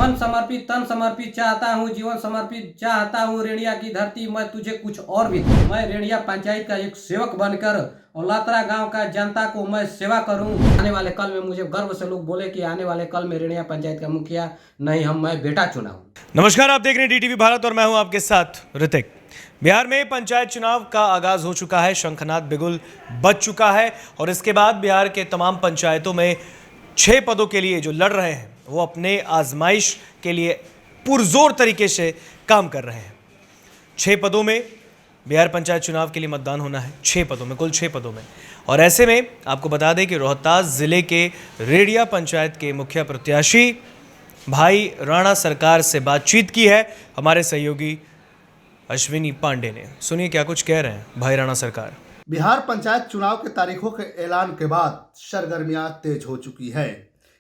मन समर्पित तन समर्पित चाहता हूँ, जीवन समर्पित चाहता हूँ, रेणिया की धरती मैं तुझे कुछ और भी दूं। मैं रेणिया पंचायत का एक सेवक बनकर और लातरा गांव का जनता को मैं सेवा करूं। आने वाले कल में मुझे गर्व से लोग बोले कि आने वाले कल में रेणिया पंचायत का मुखिया नहीं मैं बेटा चुना हूँ। नमस्कार, आप देख रहे हैं डीटीवी भारत और मैं हूं आपके साथ ऋतिक। बिहार में पंचायत चुनाव का आगाज हो चुका है, शंखनाद बिगुल बज चुका है और इसके बाद बिहार के तमाम पंचायतों में 6 पदों के लिए जो लड़ रहे हैं वो अपने आजमाइश के लिए पुरजोर तरीके से काम कर रहे हैं। 6 पदों में बिहार पंचायत चुनाव के लिए मतदान होना है, 6 पदों में, कुल 6 पदों में। और ऐसे में आपको बता दें कि रोहतास जिले के रेडिया पंचायत के मुखिया प्रत्याशी भाई राणा सरकार से बातचीत की है हमारे सहयोगी अश्विनी पांडे ने। सुनिए क्या कुछ कह रहे हैं भाई राणा सरकार। बिहार पंचायत चुनाव के तारीखों के ऐलान के बाद सरगर्मियां तेज हो चुकी है।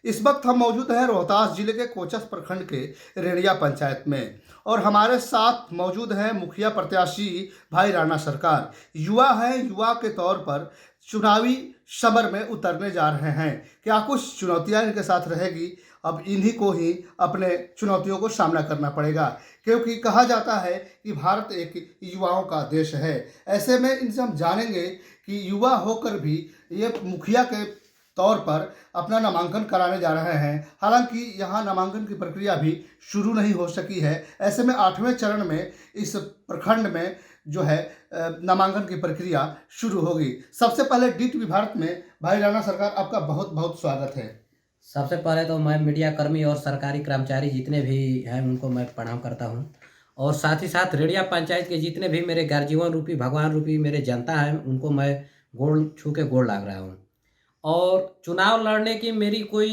इस वक्त हम मौजूद हैं रोहतास जिले के कोचस प्रखंड के रेणिया पंचायत में और हमारे साथ मौजूद हैं मुखिया प्रत्याशी भाई राणा सरकार। युवा हैं, युवा के तौर पर चुनावी समर में उतरने जा रहे हैं। क्या कुछ चुनौतियां इनके साथ रहेगी, अब इन्हीं को ही अपने चुनौतियों को सामना करना पड़ेगा, क्योंकि कहा जाता है कि भारत एक युवाओं का देश है। ऐसे में इनसे हम जानेंगे कि युवा होकर भी ये मुखिया के तौर पर अपना नामांकन कराने जा रहे हैं। हालांकि यहाँ नामांकन की प्रक्रिया भी शुरू नहीं हो सकी है। ऐसे में 8वें चरण में इस प्रखंड में जो है नामांकन की प्रक्रिया शुरू होगी। सबसे पहले डीटीवी भारत में भाई राणा सरकार आपका बहुत बहुत स्वागत है। सबसे पहले तो मैं मीडिया कर्मी और सरकारी कर्मचारी जितने भी हैं उनको मैं प्रणाम करता हूं और साथ ही साथ रेडिया पंचायत के जितने भी मेरे गर्जीवन रूपी भगवान रूपी मेरे जनता हैं उनको मैं गोड़ छू के गोड़ लाग रहा हूं। और चुनाव लड़ने की मेरी कोई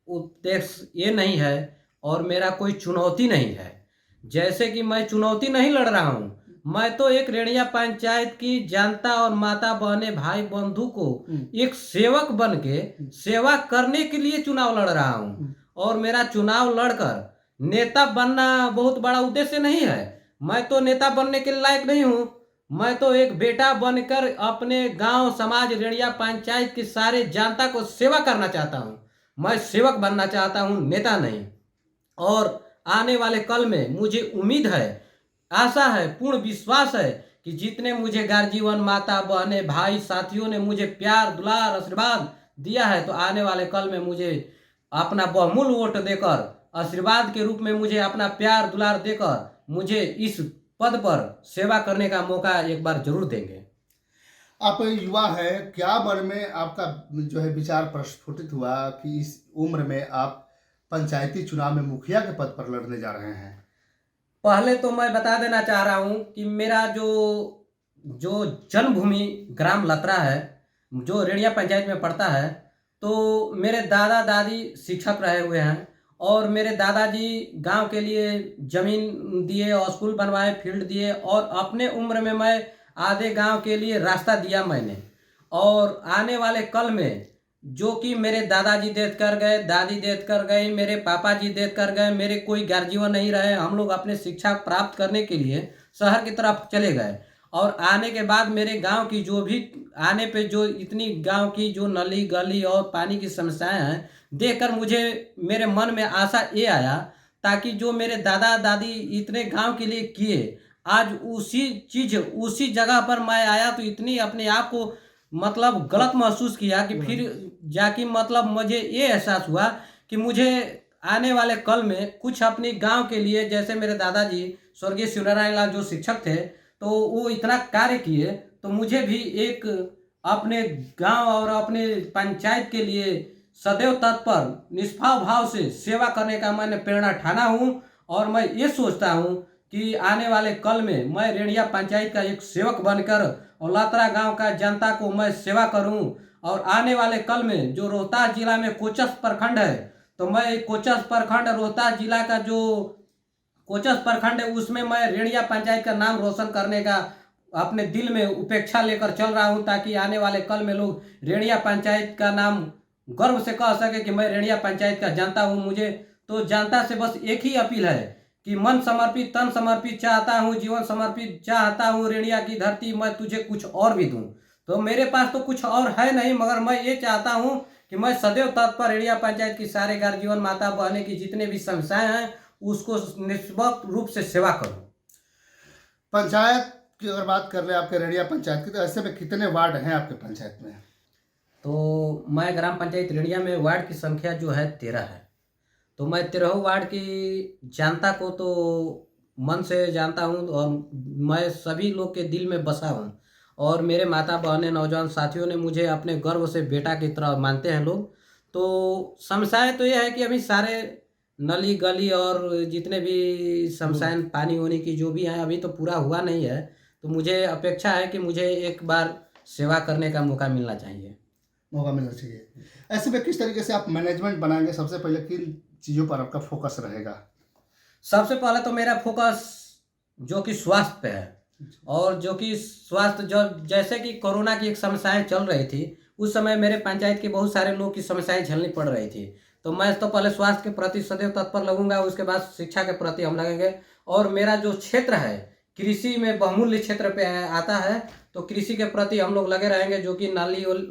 उद्देश्य ये नहीं है और मेरा कोई चुनौती नहीं है। जैसे कि मैं चुनौती नहीं लड़ रहा हूँ, मैं तो एक रेणिया पंचायत की जनता और माता बहने भाई बंधु को एक सेवक बन के सेवा करने के लिए चुनाव लड़ रहा हूँ। और मेरा चुनाव लड़कर नेता बनना बहुत बड़ा उद्देश्य नहीं है। मैं तो नेता बनने के लायक नहीं हूँ। मैं तो एक बेटा बनकर अपने गांव समाज रेणिया पंचायत की सारे जनता को सेवा करना चाहता हूँ। मैं सेवक बनना चाहता हूँ, नेता नहीं। और आने वाले कल में मुझे उम्मीद है, आशा है, पूर्ण विश्वास है कि जितने मुझे गार्जीवन माता बहने भाई साथियों ने मुझे प्यार दुलार आशीर्वाद दिया है, तो आने वाले कल में मुझे अपना बहुमूल्य वोट देकर आशीर्वाद के रूप में मुझे अपना प्यार दुलार देकर मुझे इस पद पर सेवा करने का मौका एक बार जरूर देंगे। आप युवा है, क्या मन में आपका जो है विचार प्रस्फुटित हुआ कि इस उम्र में आप पंचायती चुनाव में मुखिया के पद पर लड़ने जा रहे हैं? पहले तो मैं बता देना चाह रहा हूँ कि मेरा जो जन्मभूमि ग्राम लतरा है, जो रेणिया पंचायत में पड़ता है, तो मेरे दादा दादी शिक्षक रहे हुए हैं और मेरे दादाजी गांव के लिए ज़मीन दिए और स्कूल बनवाए, फील्ड दिए और अपने उम्र में मैं आधे गांव के लिए रास्ता दिया मैंने। और आने वाले कल में जो कि मेरे दादाजी देख कर गए, दादी देख कर गई, मेरे पापा जी देख कर गए, मेरे कोई गार्जियन नहीं रहे, हम लोग अपने शिक्षा प्राप्त करने के लिए शहर की तरफ चले गए। और आने के बाद मेरे गांव की जो भी आने पे जो इतनी गांव की जो नली गली और पानी की समस्याएं हैं, देखकर मुझे मेरे मन में आशा ये आया ताकि जो मेरे दादा दादी इतने गांव के लिए किए, आज उसी चीज़ उसी जगह पर मैं आया तो इतनी अपने आप को मतलब गलत महसूस किया कि फिर जाके मतलब मुझे ये एहसास हुआ कि मुझे आने वाले कल में कुछ अपनी गांव के लिए, जैसे मेरे दादाजी स्वर्गीय शिवनारायण लाल जो शिक्षक थे, तो वो इतना कार्य किए, तो मुझे भी एक अपने गांव और अपने पंचायत के लिए सदैव तत्पर निष्भाव भाव से सेवा करने का मैंने प्रेरणा ठाना हूं। और मैं ये सोचता हूं कि आने वाले कल में मैं रेणिया पंचायत का एक सेवक बनकर और लातरा गांव का जनता को मैं सेवा करूं। और आने वाले कल में जो रोहतास जिला में कोचस प्रखंड है, तो मैं कोचस प्रखंड रोहतास जिला का जो कोचस प्रखंड है उसमें मैं रेणिया पंचायत का नाम रोशन करने का अपने दिल में उपेक्षा लेकर चल रहा हूं, ताकि आने वाले कल में लोग रेणिया पंचायत का नाम गर्व से कह सके कि मैं रेणिया पंचायत का जनता हूं। मुझे तो जनता से बस एक ही अपील है कि मन समर्पित तन समर्पित चाहता हूँ, जीवन समर्पित चाहता हूँ, रेणिया की धरती मैं तुझे कुछ और भी दूं। तो मेरे पास तो कुछ और है नहीं, मगर मैं ये चाहता हूँ कि मैं सदैव तत्पर रेड़िया पंचायत की सारे गार्जियन माता बहने की जितने भी समस्याएं हैं उसको निष्पक्ष रूप से सेवा करूँ। पंचायत की अगर बात कर ले आपके रेड़िया पंचायत की, तो ऐसे में कितने वार्ड हैं आपके पंचायत में? तो मैं ग्राम पंचायत रेड़िया में वार्ड की संख्या जो है 13 है। तो मैं 13 वार्ड की जनता को तो मन से जानता हूँ और मैं सभी लोग के दिल में बसा हूँ। और मेरे माता बहनें नौजवान साथियों ने मुझे अपने गर्व से बेटा की तरह मानते हैं लोग। तो समस्याएं तो ये है कि अभी सारे नली गली और जितने भी समस्याएं पानी होने की जो भी हैं अभी तो पूरा हुआ नहीं है। तो मुझे अपेक्षा है कि मुझे एक बार सेवा करने का मौका मिलना चाहिए। मौका मिलना चाहिए। ऐसे में किस तरीके से आप मैनेजमेंट बनाएंगे? सबसे पहले किन चीज़ों पर आपका फोकस रहेगा? सबसे पहले तो मेरा फोकस जो कि स्वास्थ्य पे है, और जो कि स्वास्थ्य जो जैसे कि कोरोना की एक समस्याएं चल रही थी उस समय मेरे पंचायत के बहुत सारे लोग की समस्याएं झेलनी पड़ रही थी। तो मैं तो पहले स्वास्थ्य के प्रति सदैव तत्पर लगूंगा, उसके बाद शिक्षा के प्रति हम लगेंगे। और मेरा जो क्षेत्र है कृषि में बहुमूल्य क्षेत्र पे आता है, तो कृषि के प्रति हम लोग लगे रहेंगे। जो कि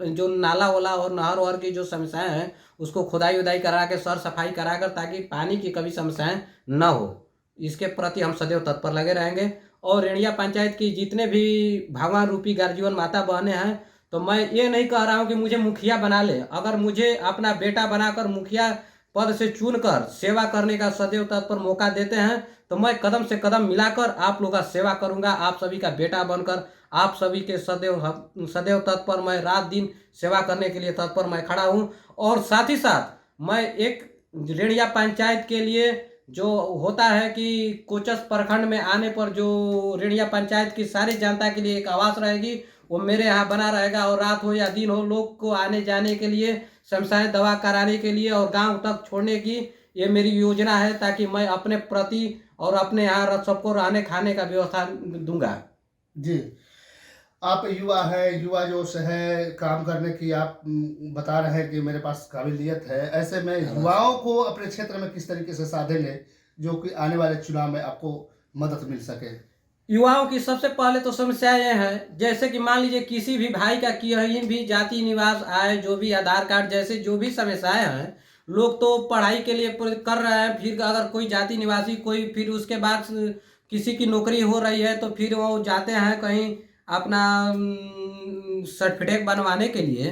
जो नाला वाला और नहर वहर की जो समस्याएं हैं उसको खुदाई उदाई करा के सर सफाई करा कर ताकि पानी की कभी समस्याएं न हो, इसके प्रति हम सदैव तत्पर लगे रहेंगे। और रेड़िया पंचायत की जितने भी भगवान रूपी गार्जियन माता बहनें हैं, तो मैं ये नहीं कह रहा हूँ कि मुझे मुखिया बना ले। अगर मुझे अपना बेटा बनाकर मुखिया पद से चुनकर सेवा करने का सदैव तत्पर मौका देते हैं तो मैं कदम से कदम मिलाकर आप लोगों का सेवा करूंगा। आप सभी का बेटा बनकर आप सभी के सदैव तत्पर मैं रात दिन सेवा करने के लिए तत्पर मैं खड़ा हूं। और साथ ही साथ मैं एक रेड़िया पंचायत के लिए जो होता है कि कोचस प्रखंड में आने पर जो रेड़िया पंचायत की सारी जनता के लिए एक आवास रहेगी वो मेरे यहाँ बना रहेगा। और रात हो या दिन हो लोग को आने जाने के लिए समस्याएं दवा कराने के लिए और गांव तक छोड़ने की ये मेरी योजना है, ताकि मैं अपने प्रति और अपने यहाँ सबको रहने खाने का व्यवस्था दूंगा। जी, आप युवा है, युवा जोश है काम करने की, आप बता रहे हैं कि मेरे पास काबिलियत है। ऐसे में युवाओं को अपने क्षेत्र में किस तरीके से साधेंगे जो कि आने वाले चुनाव में आपको मदद मिल सके? युवाओं की सबसे पहले तो समस्या ये है, जैसे कि मान लीजिए किसी भी भाई का कहीं भी जाति निवास आय, जो भी आधार कार्ड जैसे जो भी समस्याएं हैं, लोग तो पढ़ाई के लिए कर रहे हैं। फिर अगर कोई जाति निवासी कोई फिर उसके बाद किसी की नौकरी हो रही है तो फिर वो जाते हैं कहीं अपना सर्टिफिकेट बनवाने के लिए,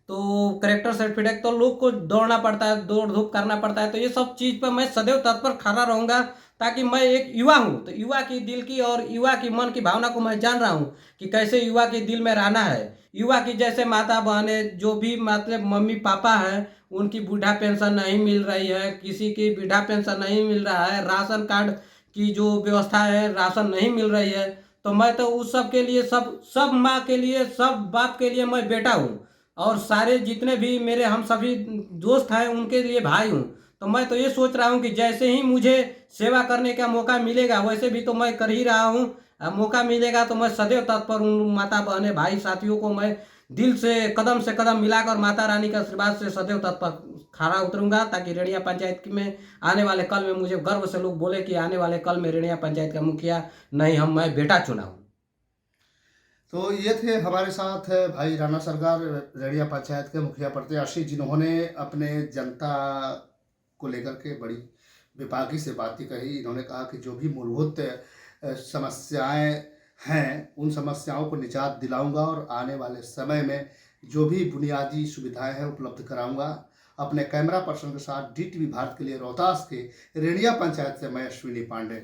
तो करेक्टर सर्टिफिकेट तो लोग को दौड़ना पड़ता है, दौड़ धूप करना पड़ता है। तो ये सब चीज़ पर मैं सदैव तत्पर खड़ा रहूँगा, ताकि मैं एक युवा हूँ तो युवा की दिल की और युवा की मन की भावना को मैं जान रहा हूँ कि कैसे युवा के दिल में रहना है। युवा की जैसे माता बहनें जो भी मतलब मम्मी पापा हैं उनकी बूढ़ा पेंशन नहीं मिल रही है, किसी की वृद्धा पेंशन नहीं मिल रहा है, राशन कार्ड की जो व्यवस्था है राशन नहीं मिल रही है, तो मैं तो उस सब के लिए सब माँ के लिए सब बाप के लिए मैं बेटा हूँ। और सारे जितने भी मेरे हम सभी दोस्त हैं उनके लिए भाई हूँ। तो मैं तो ये सोच रहा हूँ कि जैसे ही मुझे सेवा करने का मौका मिलेगा वैसे भी तो मैं कर ही रहा हूँ। मौका मिलेगा तो मैं सदैव तत्पर उन माता बहने भाई साथियों को मैं दिल से कदम मिलाकर माता रानी का आशीर्वाद से सदैव तत्पर खड़ा उतरूंगा, ताकि रेड़िया पंचायत में आने वाले कल में मुझे गर्व से लोग बोले कि आने वाले कल में रेड़िया पंचायत का मुखिया नहीं मैं बेटा चुना हूँ। तो ये थे हमारे साथ भाई राणा सरकार, रेड़िया पंचायत के मुखिया प्रत्याशी, जिन्होंने अपने जनता को लेकर के बड़ी विपाकी से बातें कही। इन्होंने कहा कि जो भी मूलभूत समस्याएं हैं उन समस्याओं को निजात दिलाऊंगा और आने वाले समय में जो भी बुनियादी सुविधाएं हैं उपलब्ध कराऊंगा। अपने कैमरा पर्सन के साथ DTV भारत के लिए रोहतास के रेड़िया पंचायत से मैं अश्विनी पांडे।